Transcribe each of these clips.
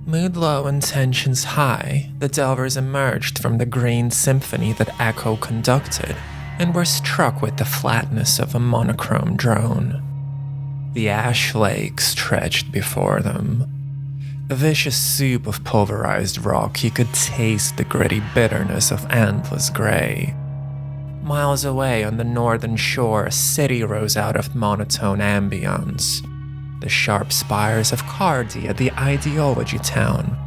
Mood low and tensions high, the Delvers emerged from the green symphony that Echo conducted and were struck with the flatness of a monochrome drone. The ash lake stretched before them. A vicious soup of pulverized rock, you could taste the gritty bitterness of endless gray. Miles away on the northern shore, a city rose out of monotone ambience. The sharp spires of Cardia, the ideology town,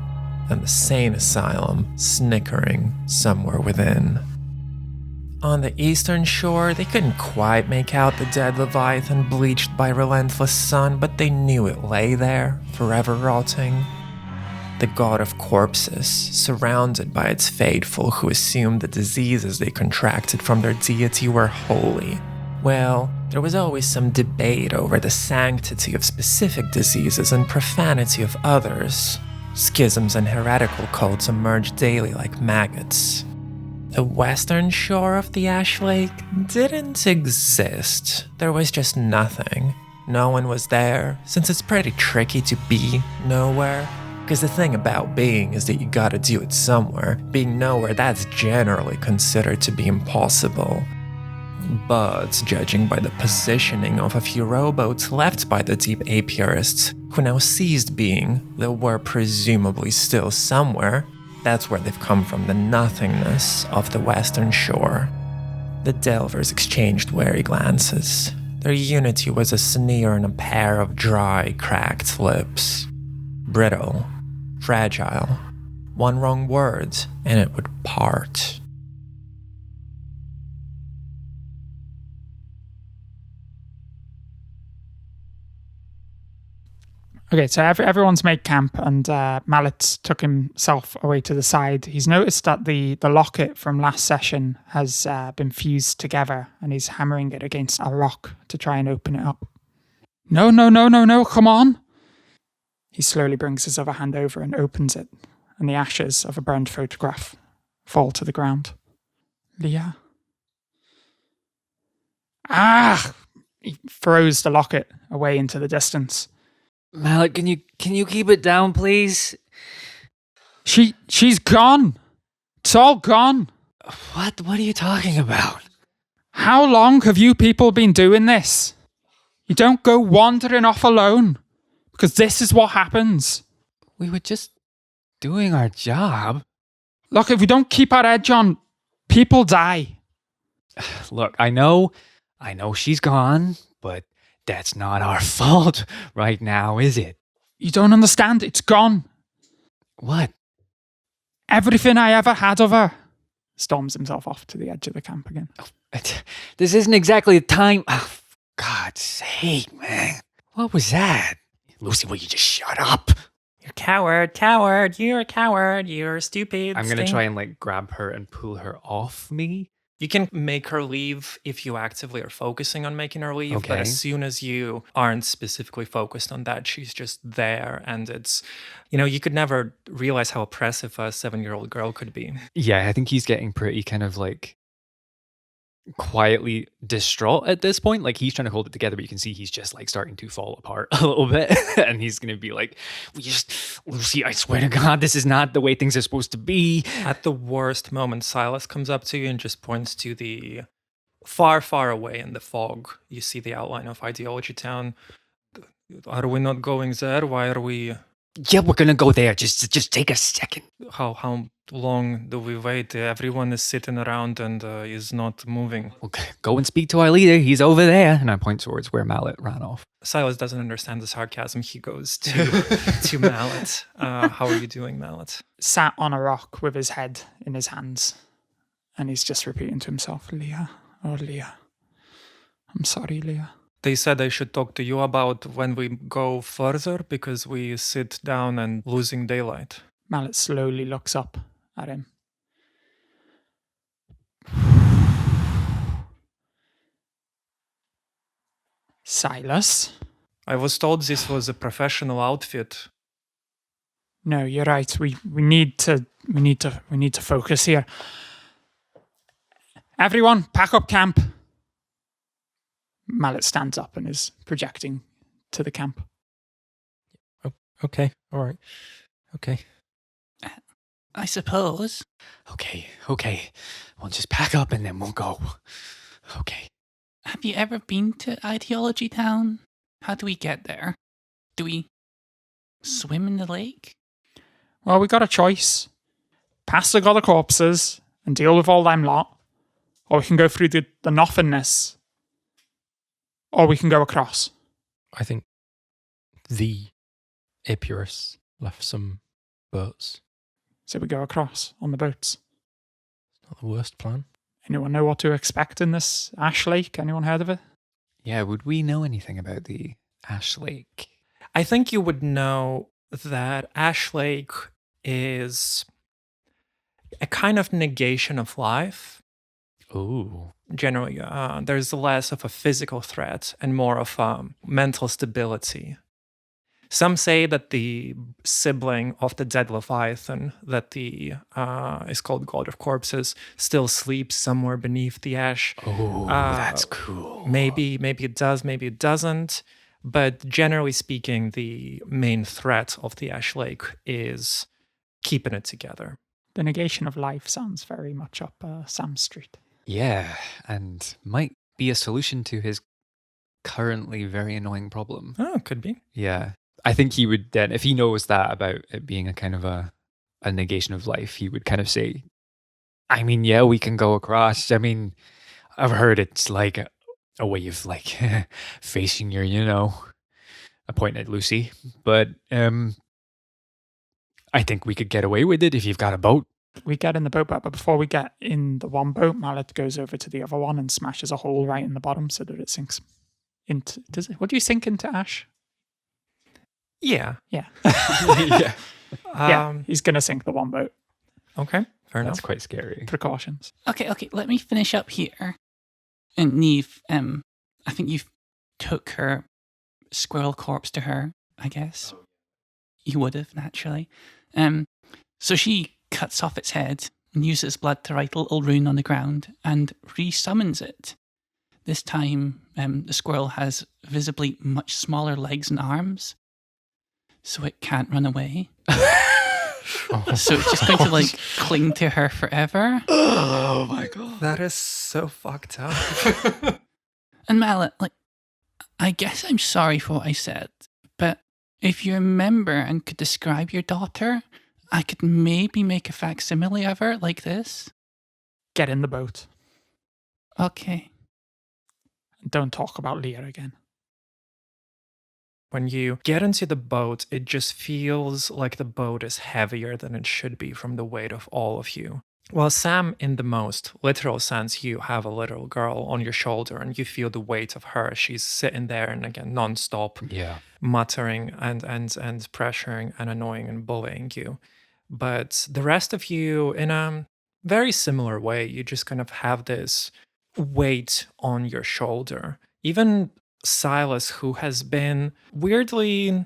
and the sane asylum snickering somewhere within. On the eastern shore, they couldn't quite make out the dead Leviathan bleached by relentless sun, but they knew it lay there, forever rotting. The god of corpses, surrounded by its faithful who assumed the diseases they contracted from their deity were holy. Well, there was always some debate over the sanctity of specific diseases and profanity of others. Schisms and heretical cults emerged daily like maggots. The western shore of the Ash Lake didn't exist. There was just nothing. No one was there, since it's pretty tricky to be nowhere. Because the thing about being is that you gotta do it somewhere. Being nowhere, that's generally considered to be impossible. But, judging by the positioning of a few rowboats left by the deep apiarists, who now ceased being, though were presumably still somewhere, that's where they've come from, the nothingness of the western shore. The Delvers exchanged wary glances. Their unity was a sneer and a pair of dry, cracked lips. Brittle, fragile. One wrong word, and it would part. Okay, so everyone's made camp, and Mallet took himself away to the side. He's noticed that the locket from last session has been fused together, and he's hammering it against a rock to try and open it up. No, come on! He slowly brings his other hand over and opens it, and the ashes of a burned photograph fall to the ground. Leah? Ah! He throws the locket away into the distance. Mallet, can you keep it down, please? She's gone. It's all gone. What are you talking about? How long have you people been doing this? You don't go wandering off alone, because this is what happens. We were just doing our job. Look, if we don't keep our edge on, people die. Look, I know she's gone, but that's not our fault right now, is it? You don't understand. It's gone. What? Everything I ever had of her. Storms himself off to the edge of the camp again. This isn't exactly the time. Oh, for God's sake, man. What was that? Lucy, will you just shut up? You're a coward, you're stupid. I'm gonna try and grab her and pull her off me. You can make her leave if you actively are focusing on making her leave, Okay. but as soon as you aren't specifically focused on that, she's just there. And it's, you could never realize how oppressive a 7-year-old girl could be. Yeah, I think he's getting pretty kind of quietly distraught at this point. He's trying to hold it together, but you can see he's just starting to fall apart a little bit. And he's going to be Lucy, I swear to God, this is not the way things are supposed to be. At the worst moment, Silas comes up to you and just points to the far, far away in the fog. You see the outline of Ideology Town. Are we not going there? Why are we... Yeah, we're going to go there. Just take a second. How long do we wait? Everyone is sitting around and is not moving. Okay, go and speak to our leader. He's over there. And I point towards where Mallet ran off. Silas doesn't understand the sarcasm. He goes to Mallet. How are you doing, Mallet? Sat on a rock with his head in his hands. And he's just repeating to himself, Leah, oh Leah. I'm sorry, Leah. They said I should talk to you about when we go further because we sit down and losing daylight. Mallet slowly looks up at him. Silas? I was told this was a professional outfit. No, you're right. We need to focus here. Everyone, pack up camp. Mallet stands up and is projecting to the camp. Okay, all right. Okay. I suppose. Okay. We'll just pack up and then we'll go. Okay. Have you ever been to Ideology Town? How do we get there? Do we swim in the lake? Well, we got a choice. Pass the God of Corpses and deal with all them lot. Or we can go through the nothingness. Or we can go across. I think the Epirus left some boats. So we go across on the boats. Not the worst plan. Anyone know what to expect in this Ash Lake? Anyone heard of it? Yeah, would we know anything about the Ash Lake? I think you would know that Ash Lake is a kind of negation of life. Ooh. Generally, there's less of a physical threat and more of mental stability. Some say that the sibling of the dead Leviathan, that the is called God of Corpses, still sleeps somewhere beneath the ash. Oh, that's cool. Maybe it does, maybe it doesn't. But generally speaking, the main threat of the Ash Lake is keeping it together. The negation of life sounds very much up Sam Street. Yeah, and might be a solution to his currently very annoying problem. Oh, could be. Yeah. I think he would then, if he knows that about it being a kind of a negation of life, he would kind of say, I mean, yeah, we can go across. I mean, I've heard it's like a way of like facing your, a point at Lucy. But I think we could get away with it if you've got a boat. We get in the boat, but before we get in the one boat, Mallet goes over to the other one and smashes a hole right in the bottom so that it sinks into. Does it? What do you sink into ash? Yeah. Yeah. Yeah. Yeah. He's gonna sink the one boat. Okay. Fair That's enough. quite scary. Precautions. Okay, let me finish up here. And Neve, I think you've took her squirrel corpse to her, I guess. You would have, naturally. So she cuts off its head and uses blood to write a little rune on the ground and re-summons it. This time, the squirrel has visibly much smaller legs and arms, so it can't run away. So it's just going to like cling to her forever. Oh my god. That is so fucked up. And Mallet, I guess I'm sorry for what I said, but if you remember and could describe your daughter, I could maybe make a facsimile of her like this. Get in the boat. Okay. And don't talk about Leah again. When you get into the boat, it just feels like the boat is heavier than it should be from the weight of all of you. Well, Sam, in the most literal sense, you have a little girl on your shoulder and you feel the weight of her. She's sitting there and again, nonstop, Yeah. muttering and pressuring and annoying and bullying you. But the rest of you, in a very similar way, you just kind of have this weight on your shoulder. Even Silas, who has been weirdly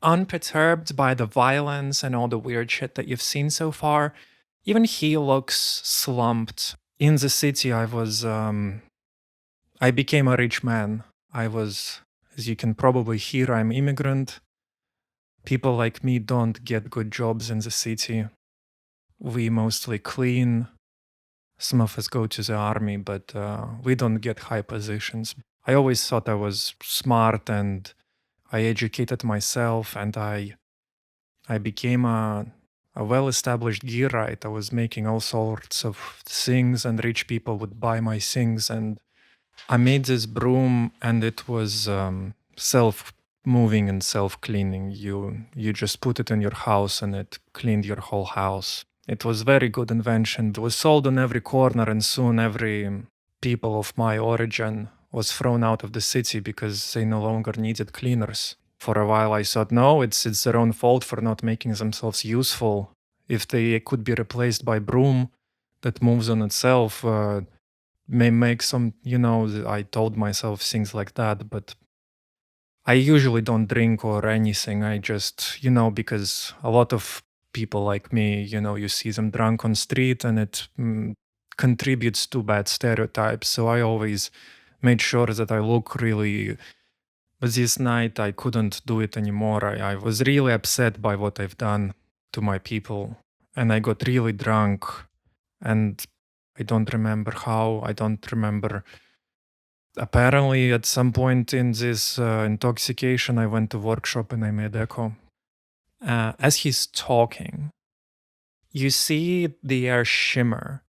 unperturbed by the violence and all the weird shit that you've seen so far, even he looks slumped. In the city, I became a rich man. I was, as you can probably hear, I'm immigrant. People like me don't get good jobs in the city. We mostly clean. Some of us go to the army, but we don't get high positions. I always thought I was smart and I educated myself and I became a well-established gearwright. I was making all sorts of things and rich people would buy my things. And I made this broom and it was self-moving and self-cleaning. You just put it in your house and it cleaned your whole house. It was very good invention. It was sold on every corner and soon every people of my origin was thrown out of the city because they no longer needed cleaners. For a while I thought, no, it's their own fault for not making themselves useful. If they could be replaced by broom that moves on itself, may make some, I told myself things like that, but I usually don't drink or anything. I just, because a lot of people like me, you see them drunk on street and it contributes to bad stereotypes. So I always made sure that I look really. But this night I couldn't do it anymore. I was really upset by what I've done to my people and I got really drunk and I don't remember how, I don't remember. Apparently, at some point in this intoxication, I went to workshop and I made Echo. As he's talking, you see the air shimmer.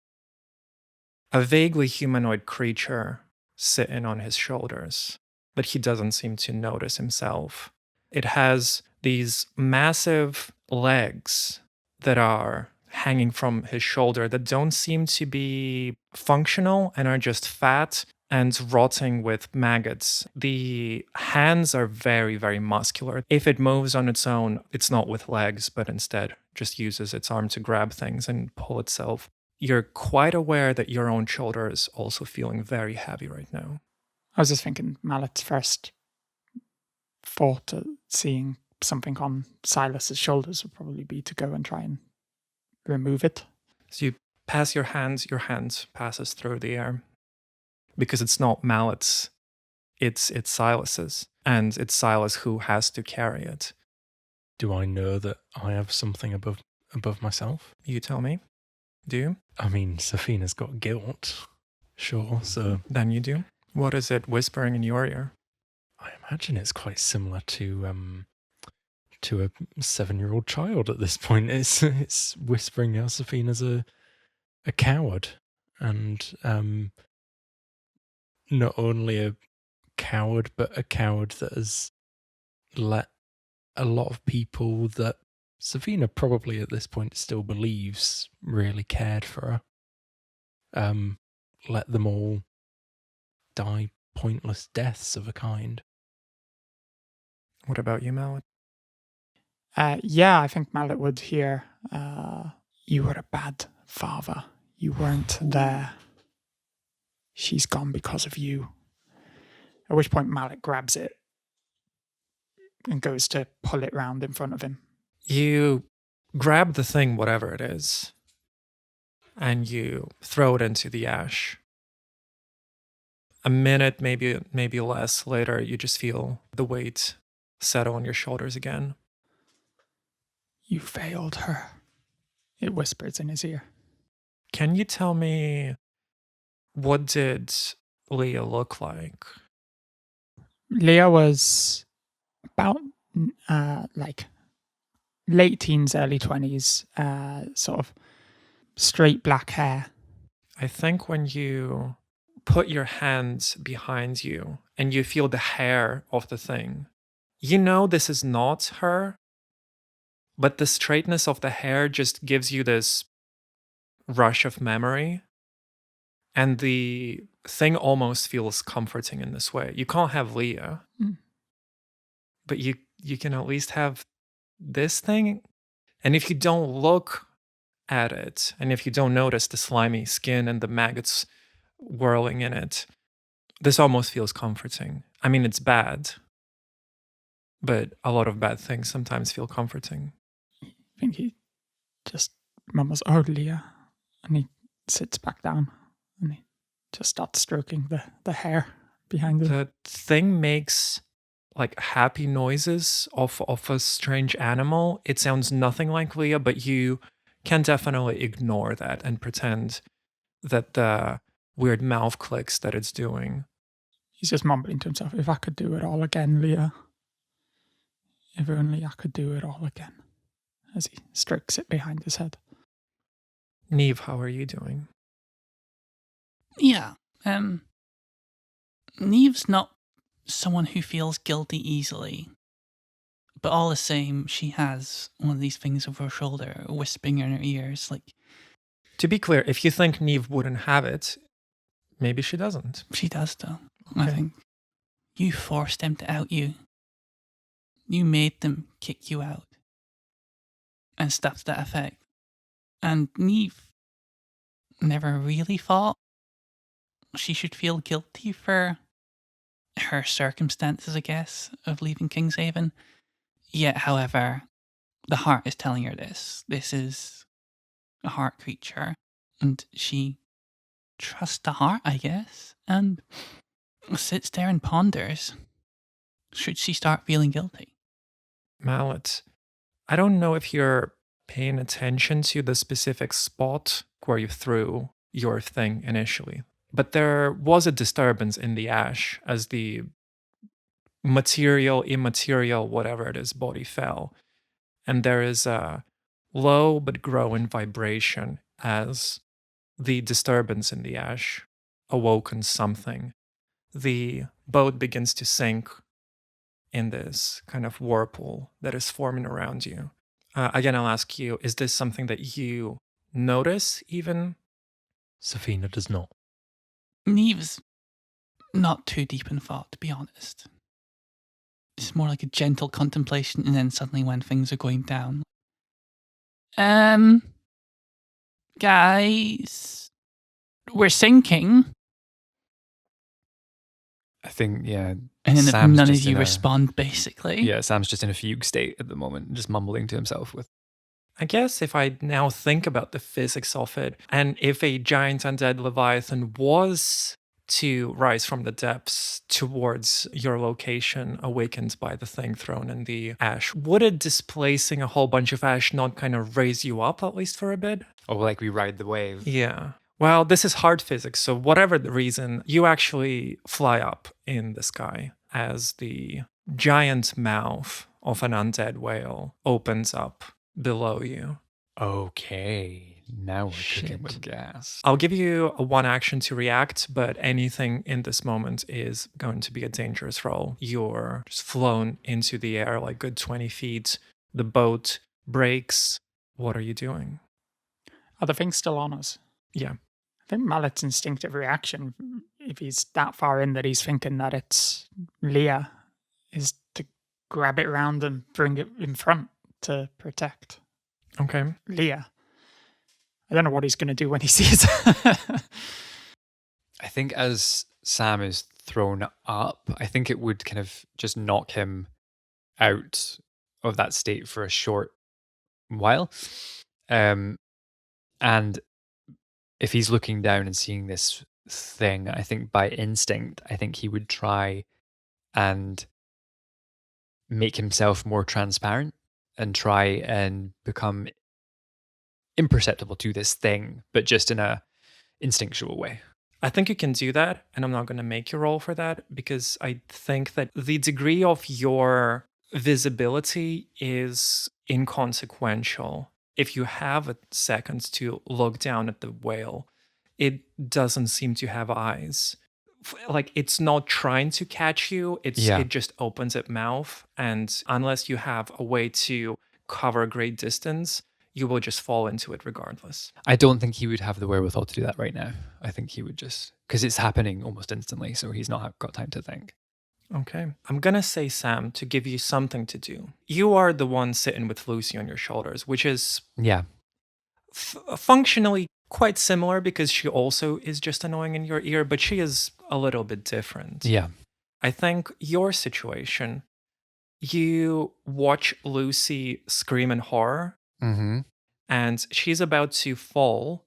A vaguely humanoid creature sitting on his shoulders, but he doesn't seem to notice himself. It has these massive legs that are hanging from his shoulder that don't seem to be functional and are just fat and rotting with maggots. The hands are very, very muscular. If it moves on its own, it's not with legs, but instead just uses its arm to grab things and pull itself. You're quite aware that your own shoulder is also feeling very heavy right now. I was just thinking Mallet's first thought at seeing something on Silas's shoulders would probably be to go and try and remove it. So you pass your hand passes through the air. Because it's not Mallet's, it's Silas's. And it's Silas who has to carry it. Do I know that I have something above myself? You tell me. Do you? I mean, Safina's got guilt. Sure, so... Then you do. What is it whispering in your ear? I imagine it's quite similar to a 7-year-old child at this point. It's whispering how Safina's a coward. And not only a coward, but a coward that has let a lot of people that Safina probably at this point still believes really cared for her, let them all die pointless deaths of a kind. What about you, Mallet? Yeah, I think Mallet would hear, you were a bad father. You weren't there. She's gone because of you. At which point Mallet grabs it and goes to pull it round in front of him. You grab the thing, whatever it is, and you throw it into the ash. A minute, maybe less later, you just feel the weight settle on your shoulders again. You failed her, it whispers in his ear. Can you tell me, what did Leah look like? Leah was about like late teens, early 20s, sort of straight black hair. I think when you put your hands behind you and you feel the hair of the thing, you know this is not her, but the straightness of the hair just gives you this rush of memory. And the thing almost feels comforting in this way. You can't have Leah, but you can at least have this thing. And if you don't look at it, and if you don't notice the slimy skin and the maggots whirling in it, this almost feels comforting. I mean, it's bad, but a lot of bad things sometimes feel comforting. I think he just murmurs, "Oh, Leah," and he sits back down and he just starts stroking the hair behind him. The thing makes like happy noises of a strange animal. It sounds nothing like Leah, but you can definitely ignore that and pretend that the weird mouth clicks that it's doing. He's just mumbling to himself, "If I could do it all again, Leah. If only I could do it all again," as he strokes it behind his head. Neve, how are you doing? Yeah. Neve's not someone who feels guilty easily. But all the same, she has one of these things over her shoulder, whispering in her ears, like... To be clear, if you think Neve wouldn't have it, maybe she doesn't. She does, though. Okay. I think you forced them to out you. You made them kick you out. And stuff to that effect. And Neve never really thought she should feel guilty for her circumstances, I guess, of leaving Kingshaven. Yet, however, the heart is telling her this. This is a heart creature. And she trusts the heart, I guess, and sits there and ponders. Should she start feeling guilty? Mallet, I don't know if you're paying attention to the specific spot where you threw your thing initially. But there was a disturbance in the ash as the material, immaterial, whatever it is, body fell. And there is a low but growing vibration as the disturbance in the ash awoken something. The boat begins to sink in this kind of whirlpool that is forming around you. Again, I'll ask you, is this something that you notice even? Safina does not. Neve's not too deep in thought, to be honest. It's more like a gentle contemplation, and then suddenly when things are going down. Guys, we're sinking. I think, yeah. And then Sam's none of just you in respond, basically. Yeah, Sam's just in a fugue state at the moment, just mumbling to himself with. I guess if I now think about the physics of it, and if a giant undead Leviathan was to rise from the depths towards your location, awakened by the thing thrown in the ash, would it displacing a whole bunch of ash not kind of raise you up, at least for a bit? Oh, like we ride the wave. Yeah. Well, this is hard physics, so whatever the reason, you actually fly up in the sky as the giant mouth of an undead whale opens up below you. Okay, now we're cooking Shit. with gas. I'll give you a one action to react, but anything in this moment is going to be a dangerous roll. You're just flown into the air like good 20 feet. The boat breaks. What are you doing? Are the things still on us? Yeah. I think Mallet's instinctive reaction, if he's that far in that he's thinking that it's Leah, is to grab it round and bring it in front to protect Okay. Leah. I don't know what he's going to do when he sees her. I think as Sam is thrown up, I think it would kind of just knock him out of that state for a short while. And if he's looking down and seeing this thing, I think by instinct, I think he would try and make himself more transparent and try and become imperceptible to this thing, but just in a instinctual way. I think you can do that, and I'm not going to make you roll for that because I think that the degree of your visibility is inconsequential. If you have a second to look down at the whale, it doesn't seem to have eyes. Like it's not trying to catch you, it just opens its mouth, and unless you have a way to cover a great distance, you will just fall into it regardless. I don't think he would have the wherewithal to do that right now. I think he would just, because it's happening almost instantly, so he's not got time to think. Okay. I'm gonna say, Sam, to give you something to do. You are the one sitting with Lucy on your shoulders, which is Yeah. functionally quite similar because she also is just annoying in your ear, but she is a little bit different. Yeah. I think your situation, you watch Lucy scream in horror, Mm-hmm. and she's about to fall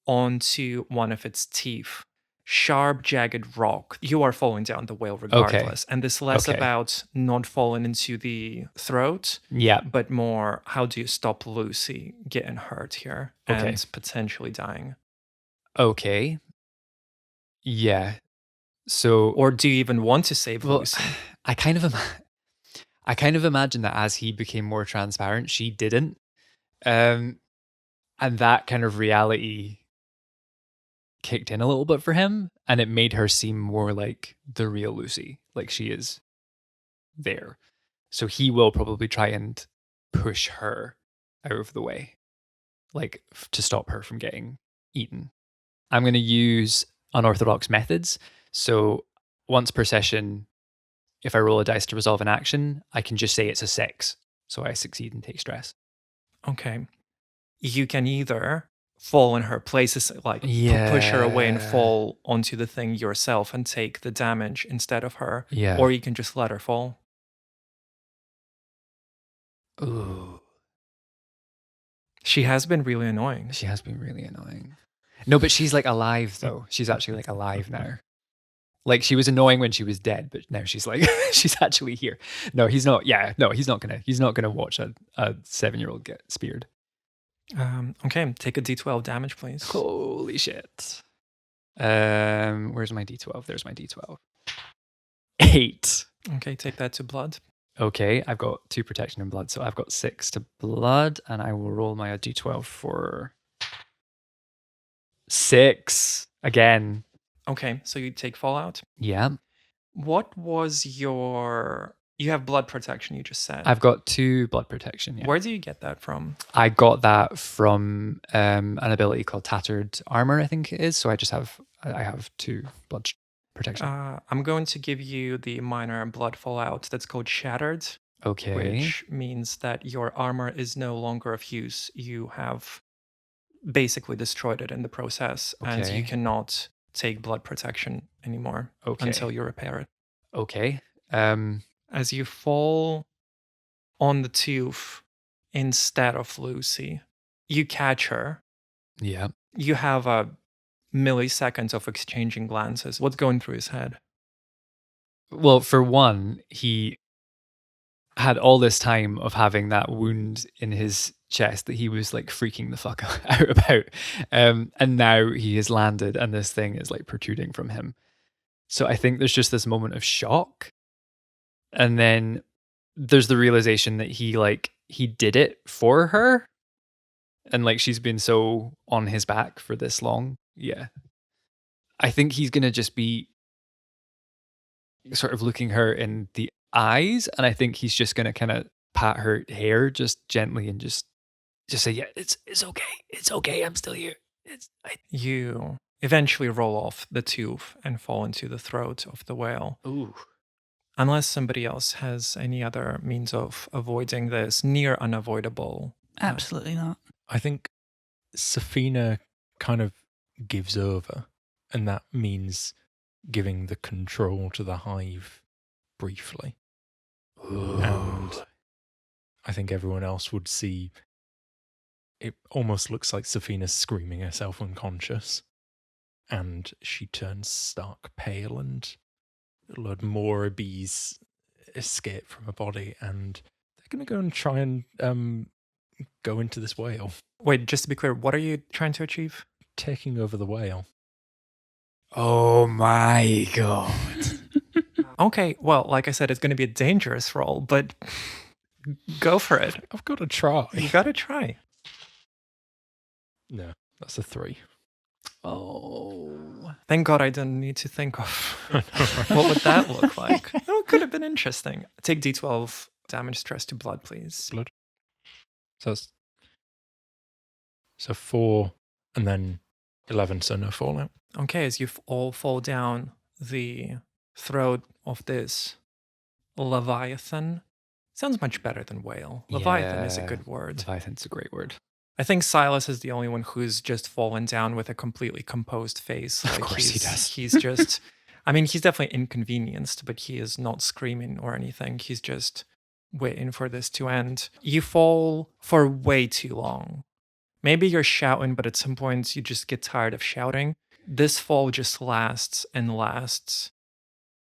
onto one of its teeth. Sharp, jagged rock. You are falling down the whale regardless. And this less Okay. about not falling into the throat, Yeah. but more how do you stop Lucy getting hurt here Okay. and potentially dying? Okay. Yeah. So, Or do you even want to save well, Lucy? I kind of imagine that as he became more transparent, she didn't. And that kind of reality kicked in a little bit for him, and it made her seem more like the real Lucy, like she is there. So he will probably try and push her out of the way, like to stop her from getting eaten. I'm going to use unorthodox methods. So once per session, if I roll a dice to resolve an action, I can just say it's a 6. So I succeed and take stress. Okay. You can either fall in her places, like push her away and Yeah. fall onto the thing yourself and take the damage instead of her. Yeah. Or you can just let her fall. Ooh, She has been really annoying. she has been really annoying. No, but she's like alive though. She's actually like alive now. Like she was annoying when she was dead, but now she's like she's actually here. No, he's not. Yeah, no, he's not gonna watch a 7-year-old get speared. Okay, take a d12 damage, please. Holy shit. Where's my d12? There's my d12. 8. Okay, take that to blood. Okay, I've got 2 protection and blood, so I've got 6 to blood, and I will roll my d12 for 6 again. Okay, so you take fallout. Yeah, What was your... You have blood protection, you just said. I've got 2 blood protection. Yeah. Where do you get that from? I got that from an ability called Tattered Armor, I think it is. So I have 2 blood protection. I'm going to give you the minor blood fallout that's called Shattered, Okay. which means that your armor is no longer of use. You have basically destroyed it in the process, and you Okay. cannot take blood protection anymore Okay. until you repair it. Okay. As you fall on the tooth instead of Lucy, you catch her. Yeah. You have a millisecond of exchanging glances. What's going through his head? Well, for one, he had all this time of having that wound in his chest that he was like freaking the fuck out about. And now he has landed and this thing is like protruding from him. So I think there's just this moment of shock. And then there's the realization that he did it for her. And like she's been so on his back for this long. Yeah. I think he's going to just be sort of looking her in the eyes, and I think he's just going to kind of pat her hair just gently and just say, yeah, it's okay, I'm still here. You eventually roll off the tooth and fall into the throat of the whale. Ooh. Unless somebody else has any other means of avoiding this near unavoidable. Absolutely not. I think Safina kind of gives over, and that means giving the control to the hive briefly. And I think everyone else would see it almost looks like Safina's screaming herself unconscious, and she turns stark pale, and a lot more bees escape from her body, and they're going to go and try and go into this whale, Wait, just to be clear, what are you trying to achieve? taking over the whale. Oh my god. Okay, well, like I said, it's going to be a dangerous role, but go for it. I've got to try. You got to try. No, that's a 3. Oh. Thank God I didn't need to think of what would that look like. Oh, it could have been interesting. Take D12 damage stress to blood, please. Blood. So 4 and then 11, so no fallout. Okay, as you all fall down the throat of this Leviathan. Sounds much better than whale. Leviathan is a Yeah. good word. Leviathan's a great word. I think Silas is the only one who's just fallen down with a completely composed face. Of course he does. He's just, I mean, he's definitely inconvenienced, but he is not screaming or anything. He's just waiting for this to end. You fall for way too long. Maybe you're shouting, but at some point you just get tired of shouting. This fall just lasts and lasts.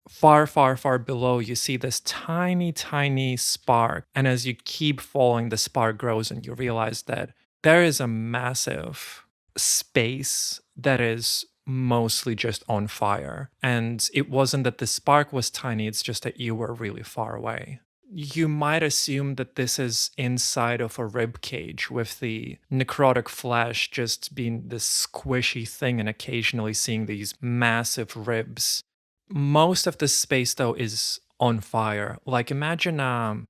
Far, far, far below, you see this tiny, tiny spark. And as you keep falling, the spark grows and you realize that there is a massive space that is mostly just on fire. And it wasn't that the spark was tiny, it's just that you were really far away. You might assume that this is inside of a rib cage with the necrotic flesh just being this squishy thing and occasionally seeing these massive ribs. Most of the space, though, is on fire. Like, imagine a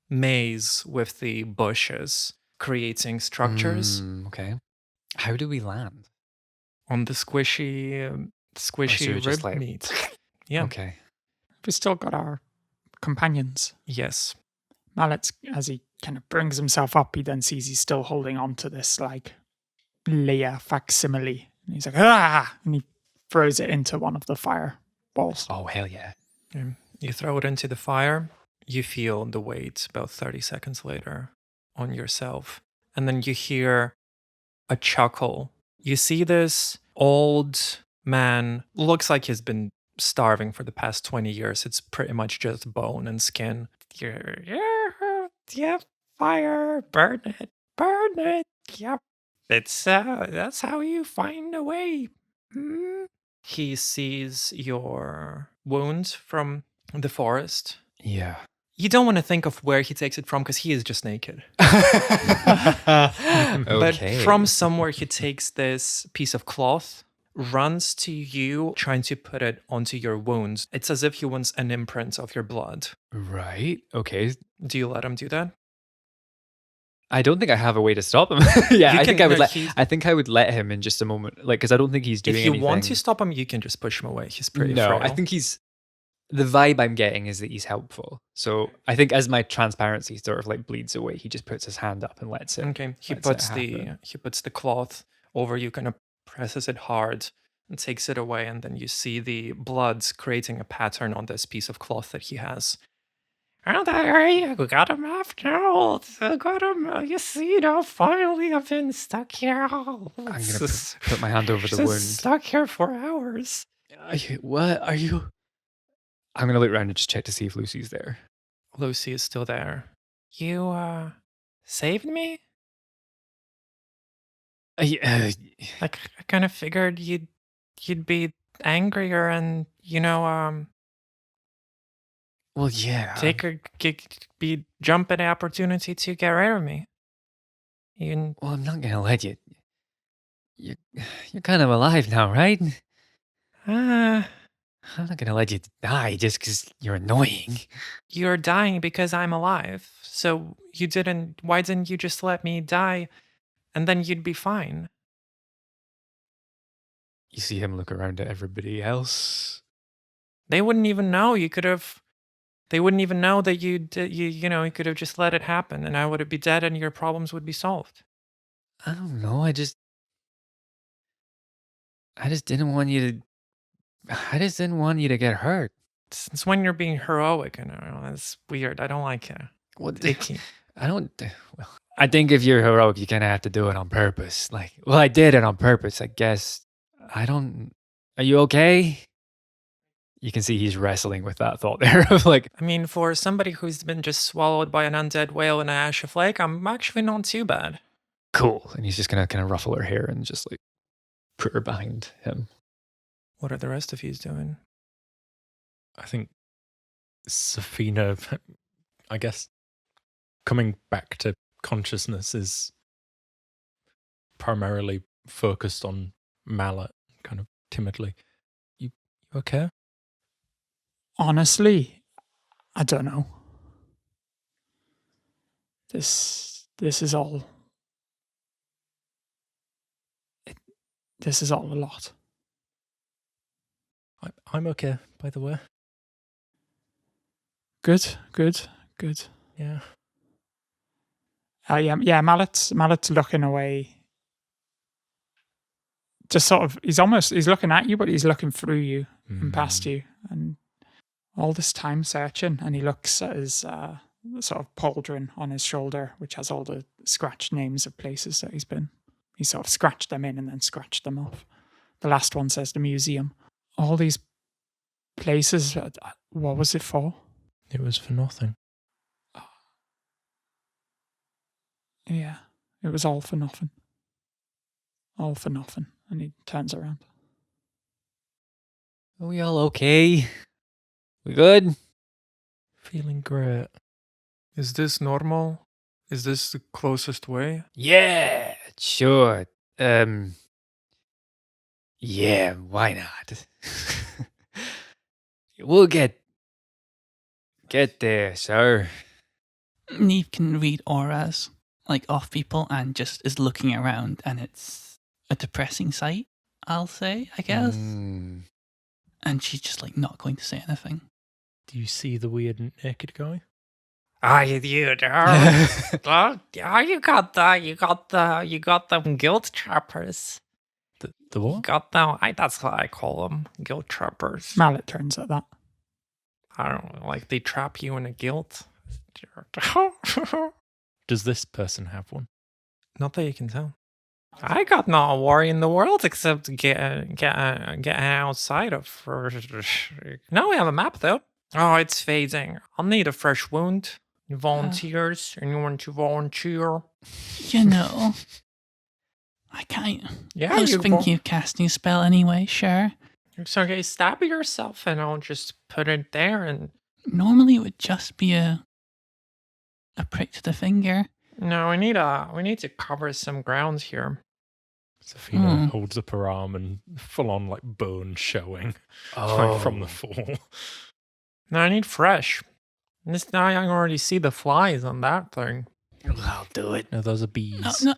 maze with the bushes creating structures Okay. How do we land? on the squishy we're just rib like- meat. Yeah. Okay. We've still got our companions. Yes. Mallet, as he kind of brings himself up, he then sees he's still holding on to this like Leia facsimile. And he's like, ah! And he throws it into one of the fire balls. Oh, hell yeah. You throw it into the fire. You feel the weight about 30 seconds later on yourself. And then you hear a chuckle. You see this old man, looks like he's been starving for the past 20 years. It's pretty much just bone and skin. Yeah, fire, burn it. burn it. Yep. It's, that's how you find a way. He sees your wound from the forest. Yeah. You don't want to think of where he takes it from because he is just naked. Okay. But from somewhere, he takes this piece of cloth, runs to you, trying to put it onto your wounds. It's as if he wants an imprint of your blood. Right. Okay. Do you let him do that? I don't think I have a way to stop him. Yeah, You I can- think I would no, let. he's- I think I would let him in just a moment, like, because I don't think he's doing If you anything. want to stop him, you can just push him away. He's pretty No, frail. I think he's. The vibe I'm getting is that he's helpful. So I think as my transparency sort of like bleeds away, he just puts his hand up and lets it. Okay, he lets it happen. puts the cloth over you, kind of presses it hard and takes it away, and then you see the blood creating a pattern on this piece of cloth that he has. And I got him after all. I got him. You see, now finally I've been stuck here. I'm gonna put my hand over the Just wound. Stuck here for hours. What are you? I'm gonna look around and just check to see if Lucy's there. Lucy is still there. You saved me. Uh, Like I kind of figured you'd be angrier and well, yeah. be jump at the opportunity to get rid of me. You Well, I'm not gonna let you. You're kind of alive now, right? I'm not gonna let you die just because you're annoying. you're dying because I'm alive. So why didn't you just let me die and then you'd be fine? You see him look around at everybody else. They wouldn't even know. They wouldn't even know that you could have just let it happen and I would be dead and your problems would be solved. I don't know. I just didn't want you to. I just didn't want you to get hurt. It's when you're being heroic and it's weird. I don't like it. What? Icky. I don't. Well, I think if you're heroic, you kind of have to do it on purpose. Like, well, I did it on purpose, I guess. I don't. Are you okay? You can see he's wrestling with that thought there of like, I mean, for somebody who's been just swallowed by an undead whale in an ash of lake, I'm actually not too bad. cool. And he's just gonna kind of ruffle her hair and just like put her behind him. What are the rest of you doing? I think Safina, I guess, coming back to consciousness is primarily focused on Mallet, kind of timidly. You okay? Honestly, I don't know. This is all. This is all a lot. I'm okay, by the way. Good. Yeah. Yeah. Mallet's looking away. Just sort of, he's looking at you, but he's looking through you and past you, and all this time searching. And he looks at his sort of pauldron on his shoulder, which has all the scratched names of places that he's been. He sort of scratched them in and then scratched them off. The last one says the museum. All these places, what was it for? It was for nothing. Yeah, it was all for nothing. All for nothing. And he turns around. Are we all okay? We good? Feeling great. Is this normal? Is this the closest way? Yeah, sure. Yeah, why not? We'll get there, sir. Neve can read auras, like off people, and just is looking around, and it's a depressing sight, I'll say, I guess. Mm. And she's just like not going to say anything. Do you see the weird naked guy? You you got them guilt trappers. The what? Got them. That's what I call them, guilt trappers. Mallet turns at that. I don't know, like they trap you in a guilt. Does this person have one? Not that you can tell. I got no worry in the world except get outside of. Now we have a map though. Oh, it's fading. I'll need a fresh wound. Volunteers? Anyone to volunteer? You know, I can't. Yeah, I was you thinking of casting a spell anyway, sure. It's okay, stab yourself and I'll just put it there and... Normally it would just be a prick to the finger. No, we need to cover some ground here. Safina holds up her arm and full on like bone showing like, from the fall. No, I need fresh. This now I can already see the flies on that thing. I'll do it. No, those are bees. No,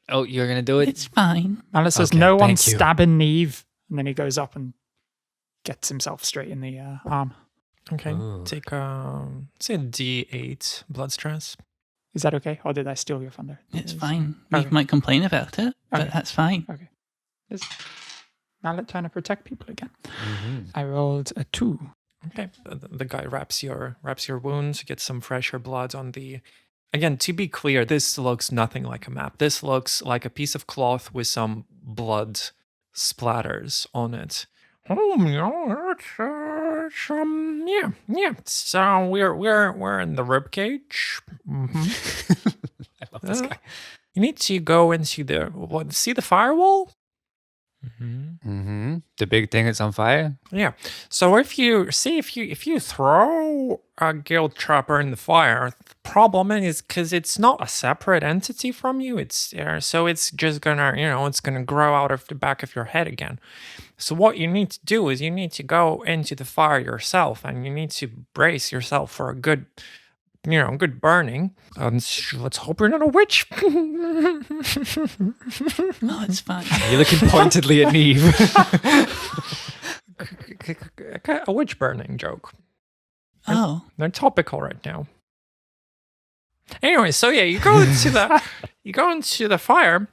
Oh, you're gonna do it? it's fine. Mallet says, Okay, no one thank you. stabbing Neve. And then he goes up and gets himself straight in the arm. Okay, Ooh. take say D8 blood stress. Is that okay? Or did I steal your thunder? It's Is- fine. Okay. You might complain about it, but Okay. that's fine. Is Mallet trying to protect people again? Mm-hmm. I rolled a 2. Okay, the guy wraps your wounds, gets some fresher blood on the. Again, to be clear, this looks nothing like a map. This looks like a piece of cloth with some blood splatters on it. Oh, yeah. So we're in the rib cage. I love this guy. You need to go into see the firewall. Mm-hmm. The big thing that's on fire. Yeah. So if you throw a guild trapper in the fire, the problem is because it's not a separate entity from you. It's so it's just gonna it's gonna grow out of the back of your head again. So what you need to do is you need to go into the fire yourself, and you need to brace yourself for a good. Good burning. Let's hope you're not a witch. No, it's fine. You're looking pointedly at Neve. A witch burning joke. Oh, They're topical right now. Anyway, so yeah, you go into the fire,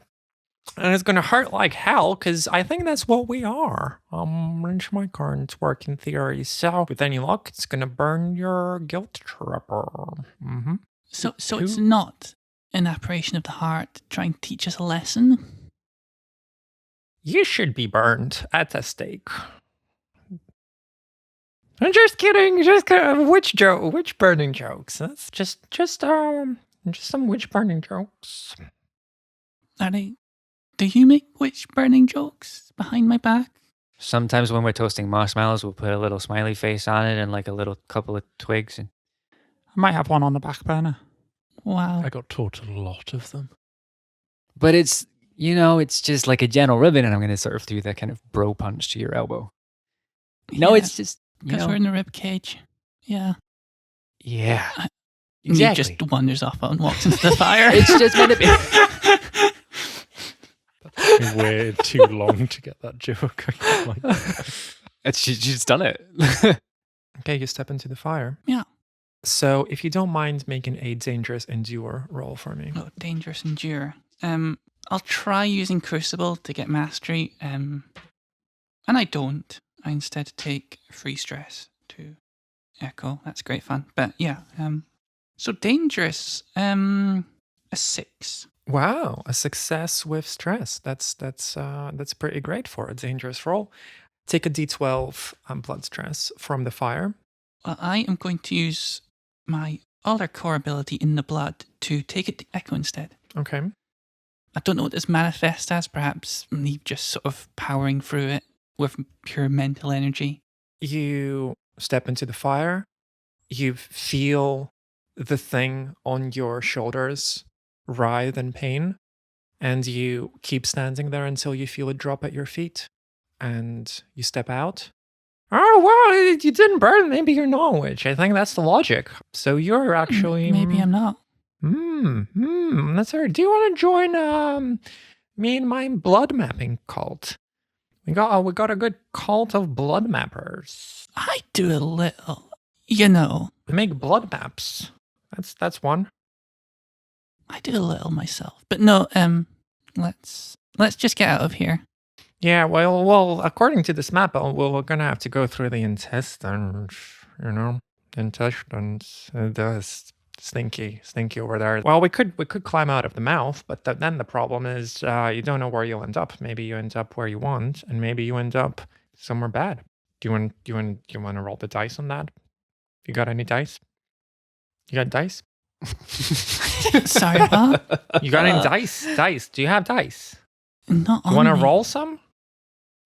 and it's gonna hurt like hell because I think that's what we are. Wrench my current working theory. So with any luck, it's gonna burn your guilt trapper. Mm-hmm. so it's not an apparition of the heart trying to teach us a lesson? You should be burned at the stake. I'm just kidding. Just witch burning jokes. That's just some witch burning jokes. Are they? Do you make witch burning jokes behind my back? Sometimes when we're toasting marshmallows, we'll put a little smiley face on it and like a little couple of twigs. And I might have one on the back burner. Wow. I got taught a lot of them. but it's it's just like a gentle ribbon, and I'm gonna sort of do that kind of bro punch to your elbow. No, Yeah, it's just because we're in the rib cage. Yeah. yeah, And he just wanders off and walks into the fire. It's just meant to be. We're too long to get that joke. I can't like that. She's done it. Okay, you step into the fire. Yeah. So if you don't mind making a dangerous endure roll for me. Oh, dangerous endure. I'll try using Crucible to get mastery. And I don't. I instead take free stress to echo. That's great fun. But yeah. So dangerous. A 6. Wow, a success with stress. That's pretty great for a dangerous roll. Take a d12 blood stress from the fire. Well, I am going to use my other core ability in the blood to take it to echo instead. Okay. I don't know what this manifests as. Perhaps me just sort of powering through it with pure mental energy. You step into the fire. You feel the thing on your shoulders writhe in pain, and you keep standing there until you feel it drop at your feet, and you step out. Oh, well, you didn't burn. Maybe you're not a witch. I think that's the logic. So you're actually... Maybe I'm not. That's all right. Do you want to join me and my blood mapping cult? We got a good cult of blood mappers. I do a little. We make blood maps. That's one. I do a little myself. But no, let's just get out of here. Yeah, well, according to this map, we're gonna have to go through the intestines. Intestines. That's stinky over there. Well, we could climb out of the mouth, but then the problem is you don't know where you'll end up. Maybe you end up where you want, and maybe you end up somewhere bad. Do you want to roll the dice on that? You got any dice? You got dice? Sorry, what? You got any dice? Dice. Do you have dice? Not on You want to me. roll some?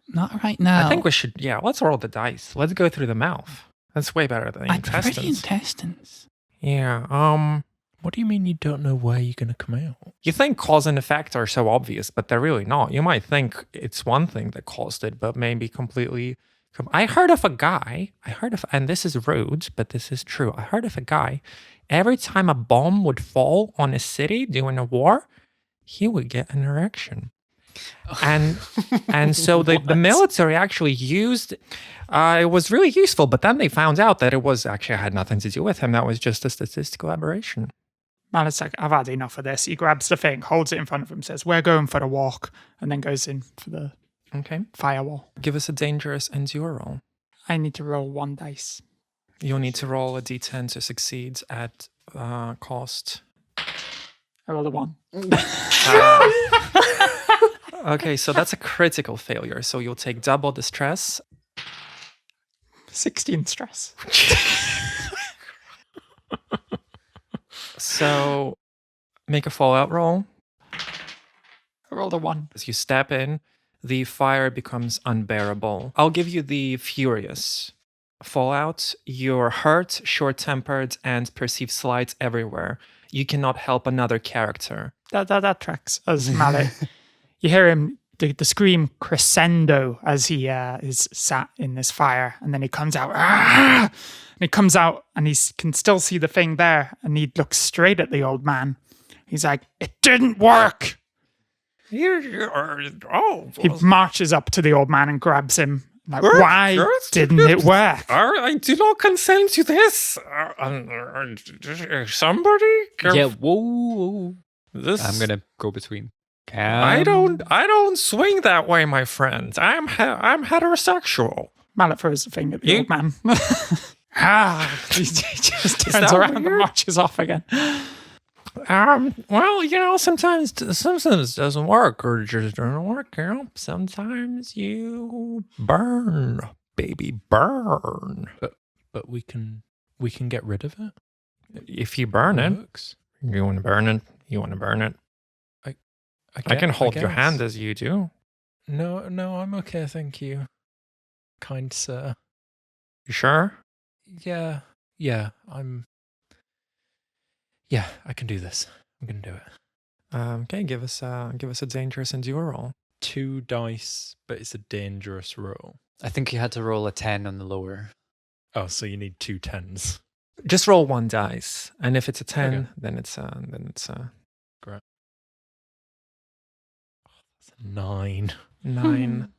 Not right now. I think we should. Yeah, let's roll the dice. Let's go through the mouth. That's way better than the I prefer the intestines. intestines. Yeah. What do you mean you don't know where you're going to come out? You think cause and effect are so obvious, but they're really not. You might think it's one thing that caused it, but maybe completely. I heard of a guy, and this is rude, but this is true. I heard of a guy, every time a bomb would fall on a city during a war, he would get an erection. And so the military actually used, it was really useful, but then they found out that it was actually had nothing to do with him. That was just a statistical aberration. Mallet's like, I've had enough of this. He grabs the thing, holds it in front of him, says, we're going for the walk, and then goes in for the Okay. firewall. Give us a dangerous endure roll. I need to roll 1 dice. You'll need to roll a d10 to succeed at cost. I rolled a 1. Okay, so that's a critical failure. So you'll take double the stress. 16 stress. So make a fallout roll. I rolled a 1. As you step in, the fire becomes unbearable. I'll give you the furious fallout. You're hurt, short-tempered, and perceive slights everywhere. You cannot help another character. That tracks as Mallet. You hear him, the scream crescendo as he is sat in this fire, and then he comes out. "Ah!" And he comes out, and he can still see the thing there, and he looks straight at the old man. He's like, "It didn't work." He marches up to the old man and grabs him. Like, why didn't it work? I do not consent to this. Somebody? Yeah, whoa. This, I'm gonna go between. I don't swing that way, my friend. I'm heterosexual. Mallet throws the thing at the You- old man. He just turns that around and weird? marches off again. Well, sometimes it doesn't work, or it just doesn't work. Sometimes you burn, baby, burn. But we can get rid of it. If you burn it, Works. you want to burn it. You want to burn it. I can hold your guess. hand as you do. No, I'm okay, thank you, kind sir. You sure? Yeah, I can do this. I'm gonna do it. Okay, give us a dangerous endure roll. 2 dice, but it's a dangerous roll. I think you had to roll a 10 on the lower. Oh, so you need 2 10s. Just roll 1 dice, and if it's a 10, Okay. then it's Great. That's a 9. 9.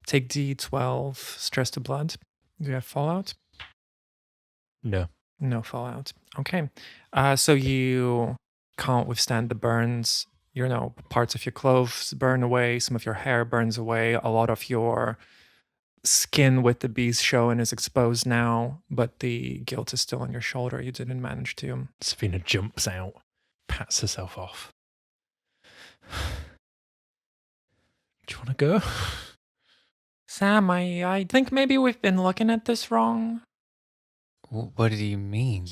Take D12, stress to blood. Do you have fallout? No. No fallout. Okay. So you can't withstand the burns. Parts of your clothes burn away. Some of your hair burns away. A lot of your skin with the bees showing is exposed now, but the guilt is still on your shoulder. You didn't manage to. Safina jumps out, pats herself off. Do you want to go? Sam, I think maybe we've been looking at this wrong. What do you mean?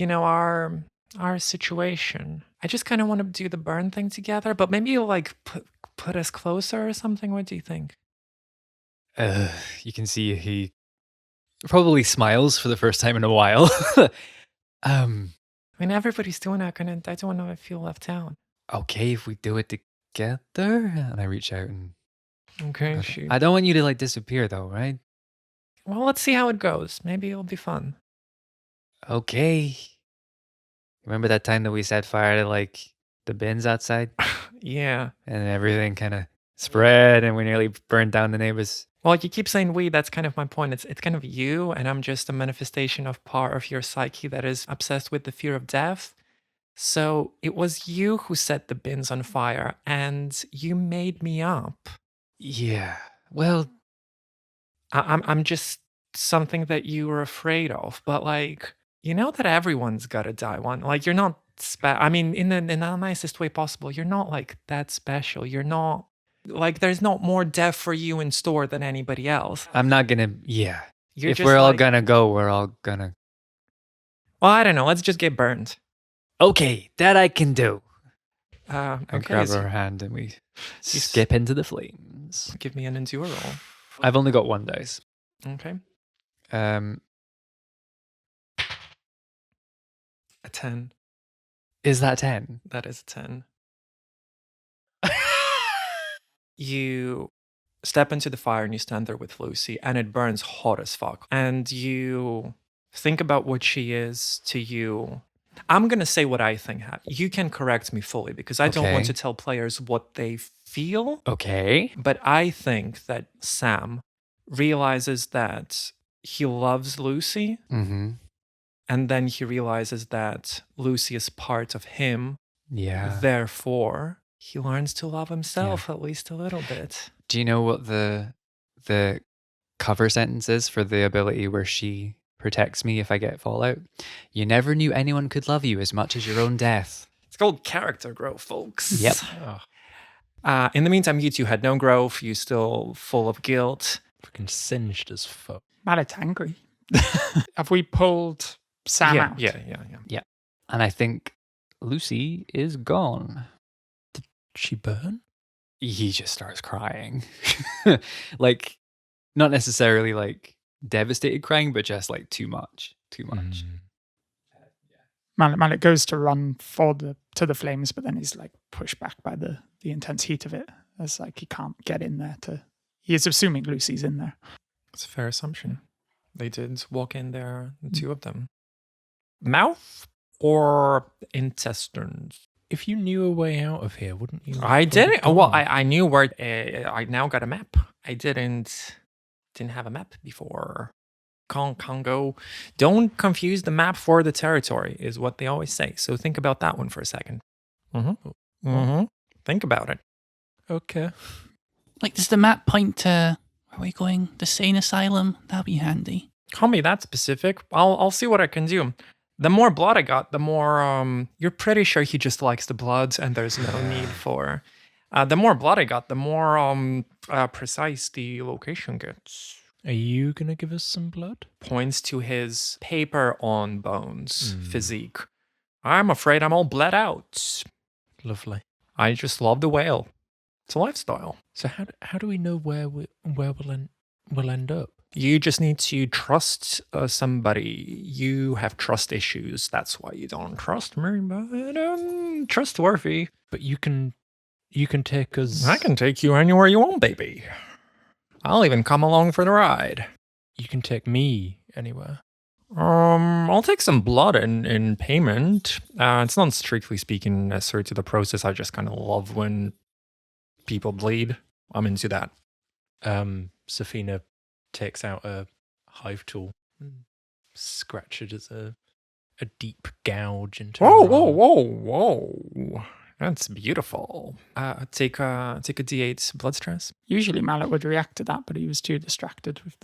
Our situation. I just kind of want to do the burn thing together, but maybe you'll put us closer or something. What do you think? You can see he probably smiles for the first time in a while. I mean, everybody's doing that, and I don't want to feel left out. Okay, if we do it together, and I reach out and Okay, shoot. I don't want you to disappear though, right? Well, let's see how it goes. Maybe it'll be fun. Okay. Remember that time that we set fire to the bins outside Yeah. and everything kind of spread and we nearly burned down the neighbors? Well, you keep saying we. That's kind of my point. It's kind of you, and I'm just a manifestation of part of your psyche that is obsessed with the fear of death. So it was you who set the bins on fire, and you made me up. Yeah. Well, I'm just something that you were afraid of, but you know that everyone's gotta die one. You're not I mean, in the nicest way possible. You're not that special. You're not there's not more death for you in store than anybody else. I'm not gonna. Yeah. You're If just we're all gonna go, we're all gonna. Well, I don't know. Let's just get burned. Okay, that I can do. I Okay, grab so her hand and we skip into the flames. give me an endure roll. I've only got one dice. Okay. Um, A 10. is that 10? That is a 10. You step into the fire and you stand there with Lucy, and it burns hot as fuck. And you think about what she is to you. I'm going to say what I think happened. You can correct me fully because I don't want Okay. to tell players what they feel. Okay. But I think that Sam realizes that he loves Lucy, Mm-hmm. and then he realizes that Lucy is part of him. Yeah. Therefore, he learns to love himself at least a little bit. Do you know what the cover sentence is for the ability where she protects me if I get fallout? You never knew anyone could love you as much as your own death. It's called character growth, folks. Yep. Oh, In the meantime, you two had no growth. You're still full of guilt. freaking singed as fuck. Mallet's angry. Have we pulled Sam yeah, out? yeah. And I think Lucy is gone. She burn? He just starts crying. Like, not necessarily like devastated crying, but just like too much. Too much. Mallet goes to run to the flames, but then he's like pushed back by the intense heat of it. It's like he can't get in there he is assuming Lucy's in there. It's a fair assumption. They did walk in there, the two of them. Mouth or intestines? If you knew a way out of here, wouldn't you? I have didn't. gone? Well, I knew where. I now got a map. I didn't have a map before. Congo. Don't confuse the map for the territory, is what they always say. So think about that one for a second. Think about it. Okay. Like, does the map point to where are we going? The sane asylum? That'll be handy. Can't be that specific. I'll see what I can do. The more blood I got, the more you're pretty sure he just likes the blood, and there's no need for. The more blood I got, the more precise the location gets. Are you going to give us some blood? Points to his paper on bones physique. I'm afraid I'm all bled out. Lovely. I just love the whale. It's a lifestyle. So how do we know where we'll end up? You just need to trust somebody. You have trust issues. That's why you don't trust me, but trustworthy. But you can take us. I can take you anywhere you want, baby. I'll even come along for the ride. You can take me anywhere. I'll take some blood in payment. It's not strictly speaking necessary to the process. I just kind of love when people bleed. I'm into that. Safina takes out a hive tool and scratches a deep gouge into her arm. Whoa. That's beautiful. Take a D8 blood stress. Usually Mallet would react to that, but he was too distracted with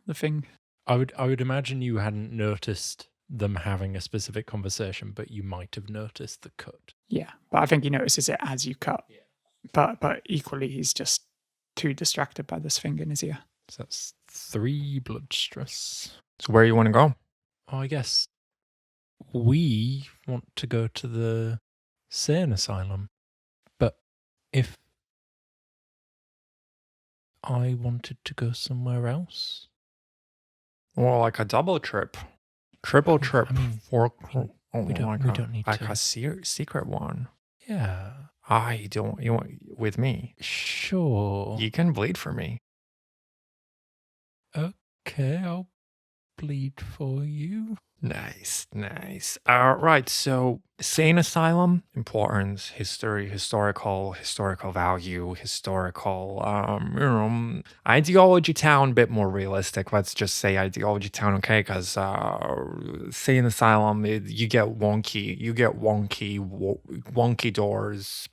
the thing. I would imagine you hadn't noticed them having a specific conversation, but you might have noticed the cut. Yeah, but I think he notices it as you cut. Yeah. But equally, he's just too distracted by this thing in his ear. So that's 3 blood stress. So where you want to go? Oh, I guess we want to go to the sane asylum, but if I wanted to go somewhere else, Well, like a double trip, triple trip. I mean, we don't need like to. a secret one. Yeah, You want with me? sure. You can bleed for me. Okay, I'll bleed for you. Nice. Right. So, sane asylum, importance, history, historical value, ideology town, bit more realistic. Let's just say ideology town, okay? Because sane asylum, you get wonky doors.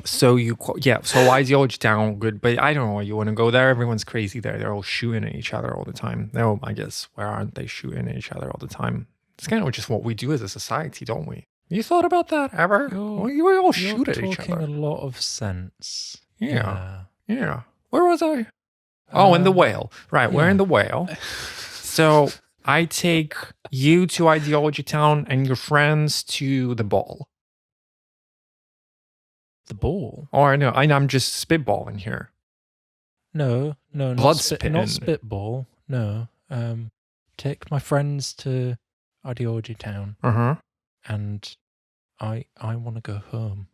So ideology town, good, but I don't know why you want to go there. Everyone's crazy there. They're all shooting at each other all the time. No, I guess, where aren't they shooting at each other all the time? It's kind of just what we do as a society, don't we? You thought about that ever? We all shoot at each Talking other. a lot of sense. Yeah. Where was I? Oh, in the whale. Right, we're in the whale. So I take you to Ideology Town and your friends to the ball. The ball? Or no, I'm just spitballing here. No, Blood not spitting. not spitball. No. Take my friends to Ideology Town, Uh-huh. and I want to go home.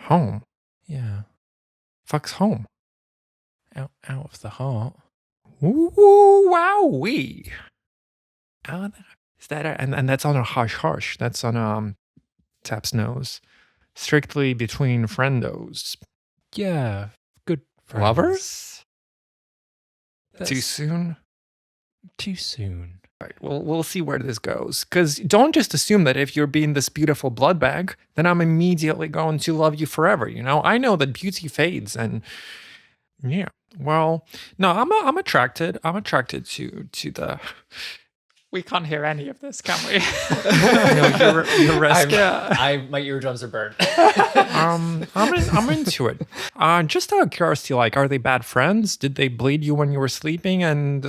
Home? Yeah, Fuck's home? out of the heart. Ooh, wowee. Is that and that's on a hush hush. That's on Tap's nose. Strictly between friendos. Yeah, good friends. Lovers? That's Too soon? Too soon. Right. Well, we'll see where this goes. Because don't just assume that if you're being this beautiful blood bag, then I'm immediately going to love you forever. You know, I know that beauty fades, and yeah. Well, no, I'm attracted. I'm attracted to the. We can't hear any of this, can we? No, you're resting. My eardrums are burned. I'm into it. Just out of curiosity, like, are they bad friends? Did they bleed you when you were sleeping, and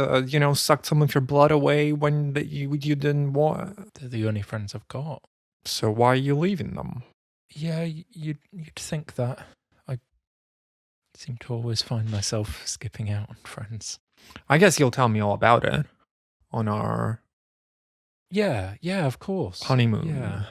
sucked some of your blood away when you didn't want? They're the only friends I've got. So why are you leaving them? Yeah, you'd think that. I seem to always find myself skipping out on friends. I guess you'll tell me all about it on our Yeah, of course. honeymoon. Yeah.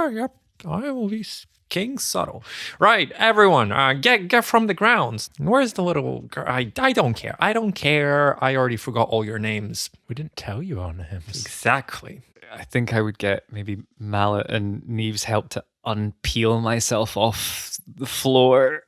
Yep. I will be king subtle. Right, everyone, get from the grounds. Where's the little girl? I don't care. I don't care. I already forgot all your names. We didn't tell you our names. Exactly. I think I would get maybe Mallet and Neve's help to unpeel myself off the floor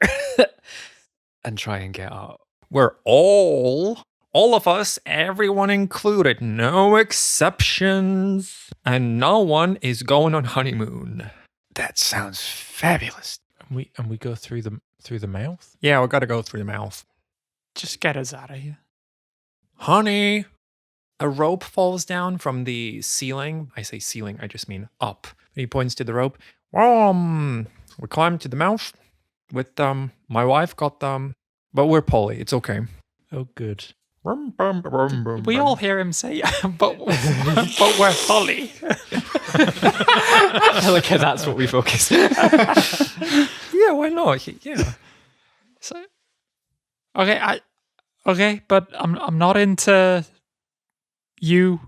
and try and get up. We're all of us, everyone included, no exceptions, and no one is going on honeymoon. That sounds fabulous. And we go through the mouth. Yeah, we got to go through the mouth. Just get us out of here. Honey, a rope falls down from the ceiling. I say ceiling, I just mean up. He points to the rope. We climbed to the mouth with my wife got but we're poly. It's okay. Oh, good. We all hear him say, but we're Holly. I like how that's what we focus. Yeah, why not? Yeah. So, okay, but I'm not into you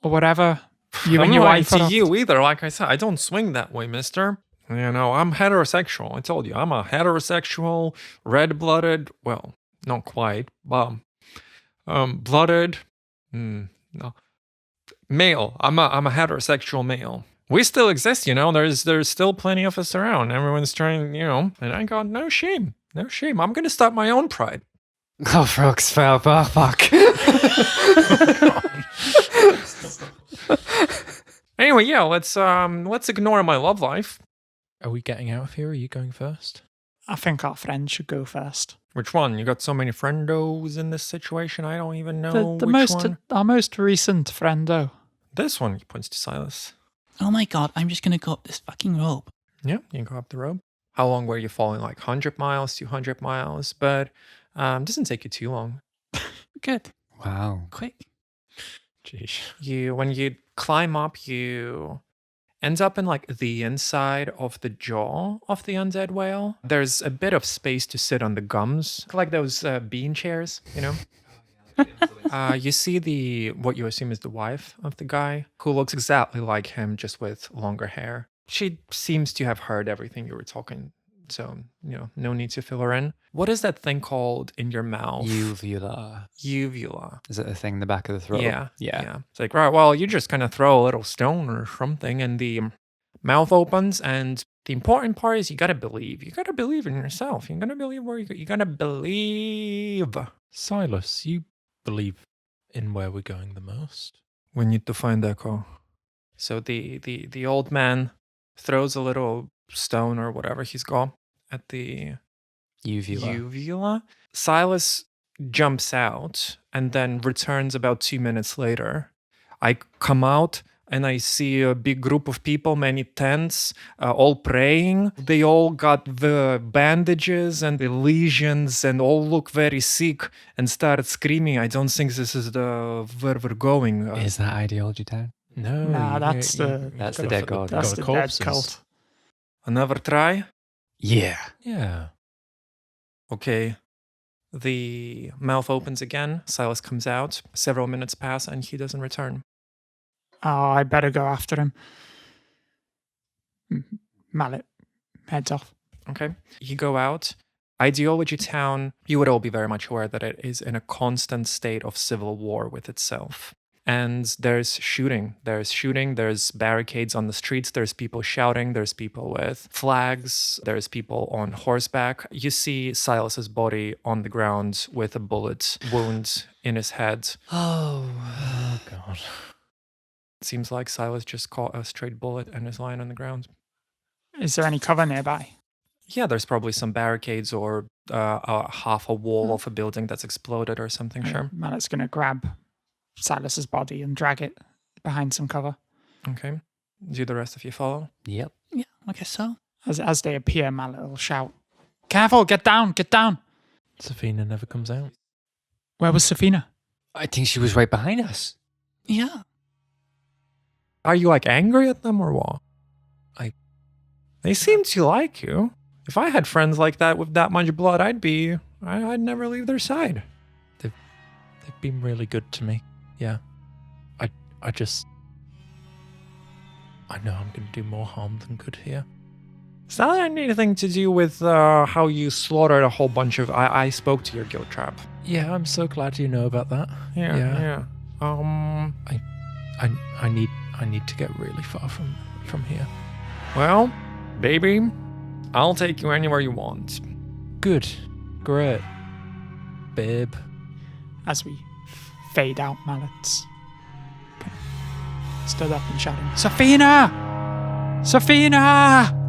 or whatever. You I'm and your not wife. into are- you either. Like I said, I don't swing that way, mister. You know, I'm heterosexual. I told you, I'm a heterosexual, red-blooded. Well, not quite, but blooded. No, male. I'm a heterosexual male. We still exist, you know. There's still plenty of us around. Everyone's trying, and I got no shame. No shame. I'm gonna start my own pride. Oh, frogs fell fuck. Anyway, yeah, let's ignore my love life. Are we getting out of here? Are you going first? I think our friend should go first. Which one? You got so many friendos in this situation. I don't even know The which most one. our most recent friendo. This one, he points to Silas. Oh my god, I'm just gonna go up this fucking rope. Yeah, you can go up the rope. How long were you falling? Like 100 miles, 200 miles? But doesn't take you too long. Good. Wow. Quick. Jeez. When you climb up, you end up in like the inside of the jaw of the undead whale. There's a bit of space to sit on the gums, like those bean chairs, you know? You see what you assume is the wife of the guy, who looks exactly like him, just with longer hair. She seems to have heard everything you were talking, so, no need to fill her in. What is that thing called in your mouth? Uvula. Uvula. Is it a thing in the back of the throat? Yeah. Yeah. It's like, right, well, you just kind of throw a little stone or something, and the mouth opens, and the important part is you gotta believe. You gotta believe in yourself. You gotta believe you gotta believe. Silas, you believe in where we're going the most? We need to find Echo. So the old man throws a little stone or whatever he's got at the Uvula. uvula. Silas jumps out and then returns about 2 minutes later. I come out, and I see a big group of people, many tents, all praying. They all got the bandages and the lesions and all look very sick and start screaming. I don't think this is the where we're going. Is that Ideology Town? No, Nah, that's you That's gotta the dead fit god. That's god the dead corpses. cult. Another try? Yeah. Yeah. Okay. The mouth opens again. Silas comes out. Several minutes pass and he doesn't return. Oh, I better go after him. Mallet heads off. Okay. You go out. Ideology Town, you would all be very much aware that it is in a constant state of civil war with itself. And there's shooting. There's barricades on the streets. There's people shouting. There's people with flags. There's people on horseback. You see Silas's body on the ground with a bullet wound in his head. Oh. Oh god. It seems like Silas just caught a straight bullet and is lying on the ground. Is there any cover nearby? Yeah, there's probably some barricades or half a wall of a building that's exploded or something, sure. Mallet's going to grab Silas's body and drag it behind some cover. Okay. Do the rest of you follow? Yep. Yeah, I guess so. As they appear, Mallet will shout, "Careful, get down, get down!" Safina never comes out. Where was Safina? I think she was right behind us. Yeah. Are you like angry at them or what? They seem to like you. If I had friends like that with that much blood, I'd never leave their side. They've been really good to me. Yeah. I know I'm going to do more harm than good here. Does that have anything to do with how you slaughtered a whole bunch of... I spoke to your guild trap. Yeah, I'm so glad you know about that. Yeah. I need to get really far from here. Well, baby, I'll take you anywhere you want. Good. Great. Babe. As we fade out, Mallet's stood up and shouting, "Safina! Safina!"